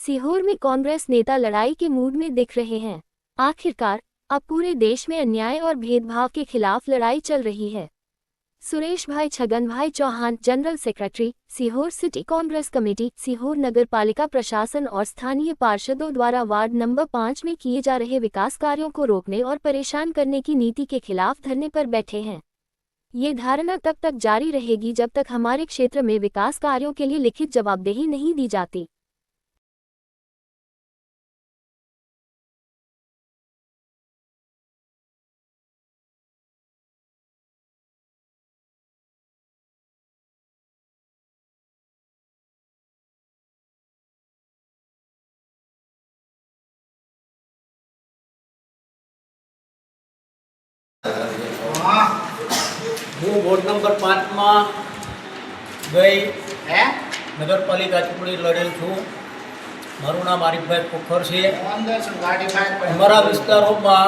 सीहोर में कांग्रेस नेता लड़ाई के मूड में दिख रहे हैं। आखिरकार अब पूरे देश में अन्याय और भेदभाव के खिलाफ लड़ाई चल रही है। Suresh bhai Chhagan bhai Chauhan, general secretary, Sehore city Congress committee, Sehore नगर पालिका प्रशासन और स्थानीय पार्षदों द्वारा वार्ड नंबर 5 में किए जा रहे विकास कार्यों को रोकने और परेशान करने की नीति के खिलाफ धरने पर बैठे हैं। ये धारणा तब तक जारी रहेगी जब तक हमारे क्षेत्र में विकास कार्यों के लिए लिखित जवाबदेही नहीं दी जाती। હું વોર્ડ નંબર 5માં ગઈ નગરપાલિકા ચૂંટણી લડેલ છું. મારું નામ આરીફભાઈ પોખર છે. અમારા વિસ્તારોમાં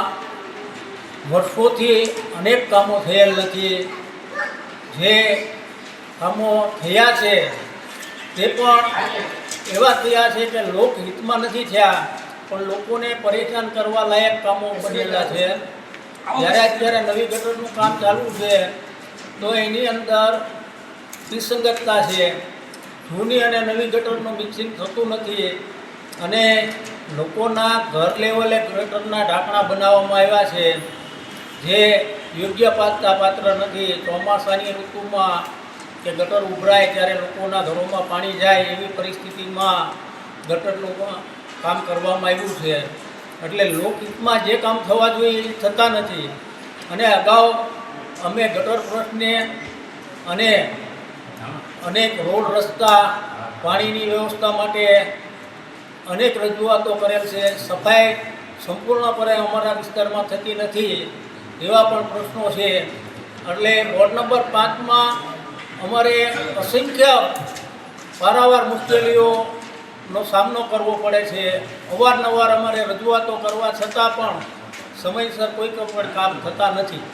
વર્ષોથી અનેક કામો થયેલ નથી. જે કામો થયા છે તે પણ એવા થયા છે કે લોકહિતમાં નથી થયા, પણ લોકોને પરેશાન કરવા લાયક કામો બનેલા છે. જ્યારે અત્યારે નવી ગટરનું કામ ચાલુ છે તો એની અંદર વિસંગતતા છે. જૂની અને નવી ગટરનું મિક્સિંગ થતું નથી અને લોકોના ઘર લેવલે ગટરના ઢાંકણા બનાવવામાં આવ્યા છે જે યોગ્ય પાત્ર નથી. ચોમાસાની ઋતુમાં કે ગટર ઉભરાય ત્યારે લોકોના ઘરોમાં પાણી જાય એવી પરિસ્થિતિમાં ગટરનું કામ કરવામાં આવ્યું છે. એટલે લોકહિતમાં જે કામ થવા જોઈએ એ થતા નથી. અને અગાઉ અમે ગટર પ્રશ્ને અને અનેક રોડ રસ્તા, પાણીની વ્યવસ્થા માટે અનેક રજૂઆતો કરેલ છે. સફાઈ સંપૂર્ણપણે અમારા વિસ્તારમાં થતી નથી એવા પણ પ્રશ્નો છે. એટલે વોર્ડ નંબર 5માં અમારે અસંખ્ય પારાવાર મુશ્કેલીઓનો સામનો કરવો પડે છે. અવારનવાર અમારે રજૂઆતો કરવા છતાં પણ સમયસર કોઈ પણ કામ થતા નથી.